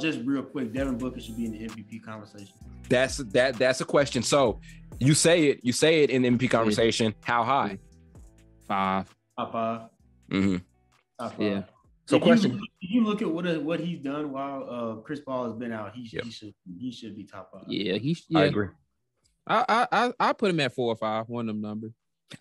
Just real quick, Devin Booker should be in the MVP conversation. That's a question. So you say it in the MVP conversation. How high? 5. Top 5. Mm-hmm. Top 5. Yeah. So if question. If you look at what he's done while Chris Paul has been out, he should be top 5. Yeah, I agree. I put him at 4 or 5, one of them numbers.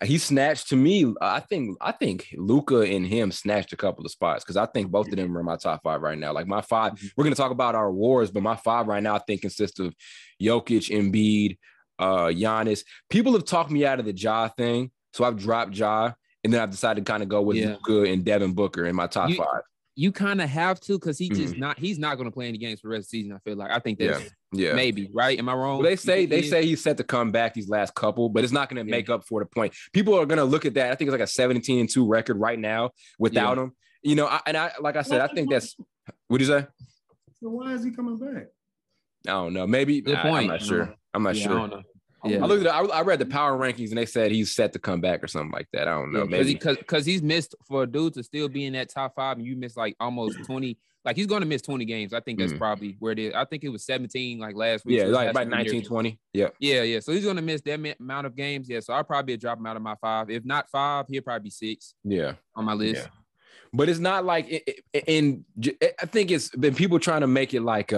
He snatched to me. I think Luka and him snatched a couple of spots because I think both of them are in my top 5 right now. Like my 5, we're gonna talk about our awards, but my 5 right now I think consists of Jokic, Embiid, Giannis. People have talked me out of the Ja thing, so I've dropped Ja, and then I've decided to kind of go with Luka and Devin Booker in my top 5. You kind of have to because he's not going to play any games for the rest of the season. I feel like I think that's maybe right. Am I wrong? Well, they say he's set to come back these last couple, but it's not going to make up for the point. People are going to look at that. I think it's like a 17-2 record right now without him. You know, I like I said, I think that's. What'd you say? So why is he coming back? I don't know. Maybe good point. I'm not sure. I'm not sure. I don't know. Yeah. I read the power rankings and they said he's set to come back or something like that. I don't know. Maybe because he's missed for a dude to still be in that top 5 and you miss like almost 20. Like he's going to miss 20 games. I think that's probably where it is. I think it was 17 like last week. Yeah, like about 19, 20. Yeah. Yeah. So he's going to miss that amount of games. Yeah. So I'll probably drop him out of my 5. If not 5, he'll probably be 6. Yeah. On my list. Yeah. But it's not like I think it's been people trying to make it like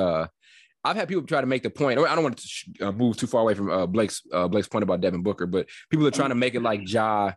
I've had people try to make the point. I don't want to move too far away from Blake's point about Devin Booker, but people are trying to make it like Ja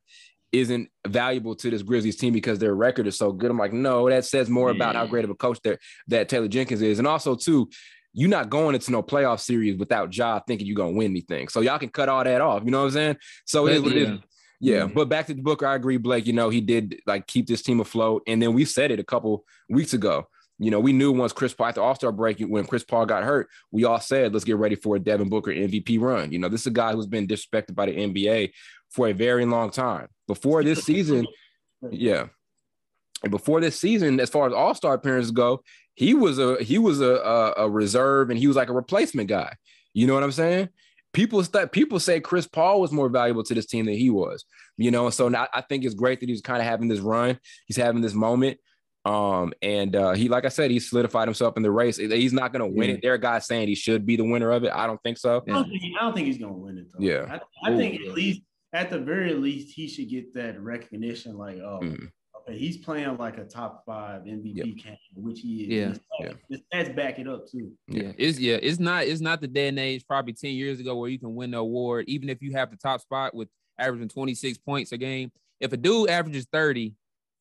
isn't valuable to this Grizzlies team because their record is so good. I'm like, no, that says more about how great of a coach that Taylor Jenkins is. And also, too, you're not going into no playoff series without Ja thinking you're going to win anything. So y'all can cut all that off. You know what I'm saying? So it is what it is. Yeah, but back to the Booker, I agree, Blake. You know, he did like keep this team afloat. And then we said it a couple weeks ago. You know, we knew once Chris Paul at the All-Star break, when Chris Paul got hurt, we all said, let's get ready for a Devin Booker MVP run. You know, this is a guy who's been disrespected by the NBA for a very long time. Before this season, and before this season, as far as All-Star appearances go, he was a reserve and he was like a replacement guy. You know what I'm saying? People say Chris Paul was more valuable to this team than he was. You know, and so now I think it's great that he's kind of having this run. He's having this moment. He, like I said, he solidified himself in the race. He's not going to win it. There are guys saying he should be the winner of it. I don't think so. I don't think he's going to win it, though. Yeah. I think at the very least, he should get that recognition. Like, okay, he's playing like a top 5 MVP candidate, which he is. The stats back it up too. It's not the day and age probably 10 years ago where you can win the award even if you have the top spot with averaging 26 points a game. If a dude averages 30.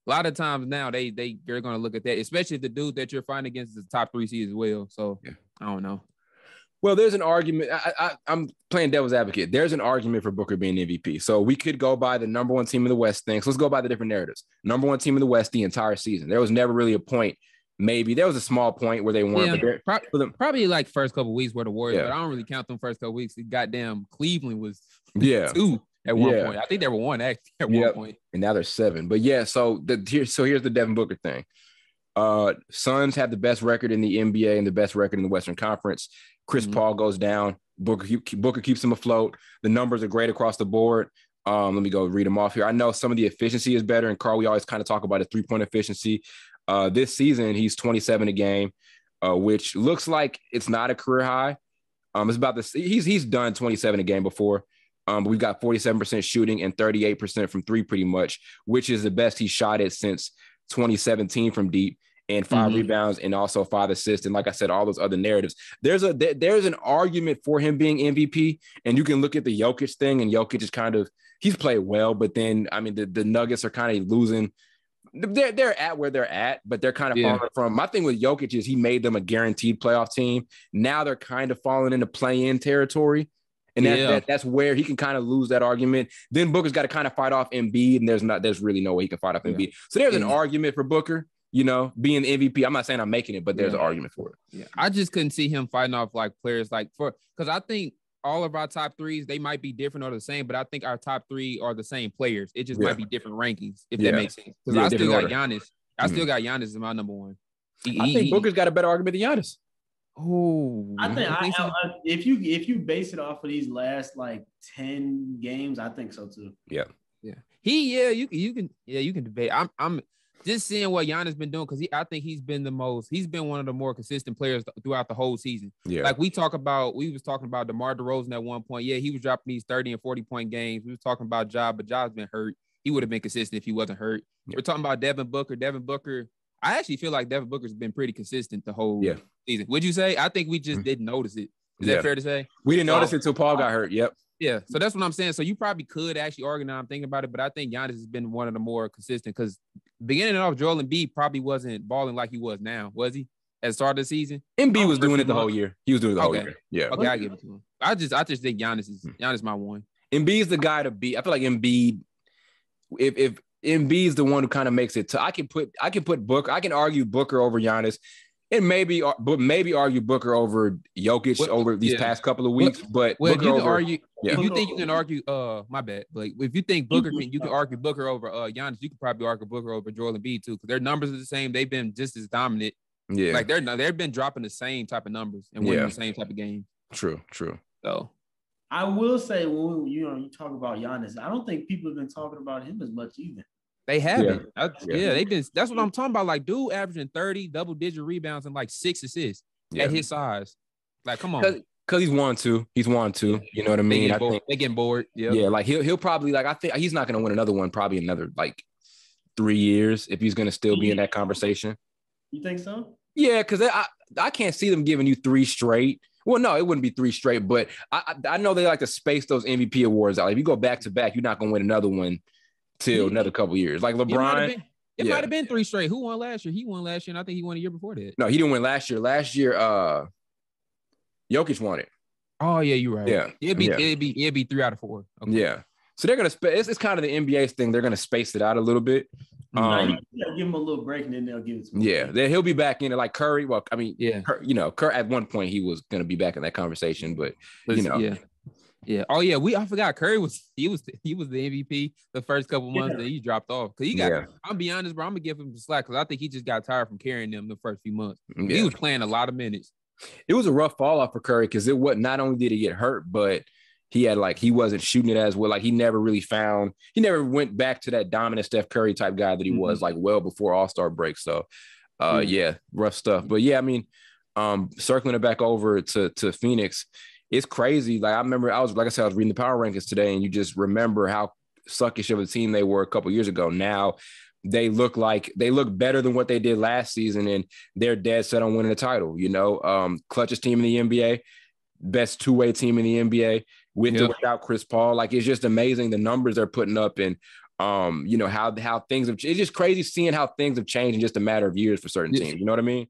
A lot of times now they're going to look at that, especially if the dude that you're fighting against is the top 3 seed as well. So I don't know. Well, there's an argument. I'm playing devil's advocate. There's an argument for Booker being MVP. So we could go by the number 1 team in the West thing. So let's go by the different narratives. Number 1 team in the West the entire season. There was never really a point. Maybe there was a small point where they weren't. Probably like first couple of weeks where the Warriors, but I don't really count them first couple of weeks. Goddamn, Cleveland was 2. At one point. I think they were 1 actually at one point. And now they're 7. But so here's the Devin Booker thing. Suns have the best record in the NBA and the best record in the Western Conference. Chris Paul goes down. Booker keeps them afloat. The numbers are great across the board. Let me go read them off here. I know some of the efficiency is better. And Carl, we always kind of talk about his 3-point efficiency. This season, he's 27 a game, which looks like it's not a career high. It's about this. He's done 27 a game before. But we've got 47% shooting and 38% from 3 pretty much, which is the best he shot it since 2017 from deep, and 5 rebounds and also 5 assists. And like I said, all those other narratives, there's an argument for him being MVP. And you can look at the Jokic thing, and Jokic is he's played well, but then, I mean, the Nuggets are kind of losing. They're at where they're at, but they're kind of falling from. My thing with Jokic is he made them a guaranteed playoff team. Now they're kind of falling into play-in territory. And that's where he can kind of lose that argument. Then Booker's got to kind of fight off Embiid, and there's really no way he can fight off Embiid. So there's an argument for Booker, you know, being the MVP. I'm not saying I'm making it, but there's an argument for it. Yeah, I just couldn't see him fighting off like players because I think all of our top 3s, they might be different or the same, but I think our top 3 are the same players. It just might be different rankings, if that makes sense. Because I still got Giannis. I still got Giannis as my number 1. I think Booker's got a better argument than Giannis. Oh, I think if you base it off of these last like 10 games, I think so too. Yeah. You can debate. I'm just seeing what Giannis been doing, because I think he's been one of the more consistent players throughout the whole season. Yeah. Like we was talking about DeMar DeRozan at one point. Yeah, he was dropping these 30 and 40-point games. We was talking about Ja, but Ja's been hurt. He would have been consistent if he wasn't hurt. Yeah. We're talking about Devin Booker. I actually feel like Devin Booker's been pretty consistent the whole season. Would you say? I think we just didn't notice it. Is that fair to say? We didn't notice it until Paul got hurt. Yep. Yeah. So that's what I'm saying. So you probably could actually argue now I'm thinking about it, but I think Giannis has been one of the more consistent because beginning off, Joel Embiid probably wasn't balling like he was now, was he? At the start of the season? Embiid was doing it the whole year. He was doing it the whole year. Yeah. Okay, I give it to him. I just think Giannis my one. Embiid's the guy to beat. I feel like Embiid, if Embiid's the one who kind of makes it. I can put Booker. I can argue Booker over Giannis, and maybe argue Booker over Jokic over these past couple of weeks. But well, Booker you can over, argue. If you think you can argue, my bad. Like if you think you can argue Booker over Giannis, you could probably argue Booker over Joel Embiid too, because their numbers are the same. They've been just as dominant. Yeah, like they've been dropping the same type of numbers and winning the same type of games. True. So. I will say when you talk about Giannis, I don't think people have been talking about him as much either. They haven't. They've been. That's what I'm talking about. Like, dude, averaging 30 double-digit rebounds and like 6 assists at his size. Like, come on. Because he's won two. You know what I mean? They getting bored. Yeah. Like he'll probably like. I think he's not going to win another one. Probably another like 3 years if he's going to still be in that conversation. You think so? Yeah, because I can't see them giving you 3 straight. Well, no, it wouldn't be 3 straight, but I know they like to space those MVP awards out. If you go back to back, you're not going to win another one till another couple years. Like LeBron. It might have been 3 straight. Who won last year? He won last year, and I think he won a year before that. No, he didn't win last year. Last year, Jokic won it. Oh, yeah, you're right. Yeah. It'd be 3 out of 4. Okay. Yeah. So they're going to it's kind of the NBA's thing. They're going to space it out a little bit. Give him a little break, and then they'll give it to him. Yeah, then he'll be back in it like Curry. Well, I mean, Curry at one point he was going to be back in that conversation, but yeah. Oh yeah, I forgot Curry was the MVP the first couple months that he dropped off because he got. I'll be honest, bro. I'm gonna give him the slack because I think he just got tired from carrying them the first few months. Yeah. He was playing a lot of minutes. It was a rough fall off for Curry because not only did he get hurt, but he wasn't shooting it as well. Like he never went back to that dominant Steph Curry type guy that he was like well before All-Star break. So rough stuff. But yeah, I mean, circling it back over to Phoenix, it's crazy. Like I remember I was reading the power rankings today and you just remember how suckish of a team they were a couple years ago. Now they look better than what they did last season and they're dead set on winning the title, clutchest team in the NBA, best two-way team in the NBA. With or without Chris Paul, like it's just amazing the numbers they're putting up and how things have. It's just crazy seeing how things have changed in just a matter of years for certain teams. You know what I mean?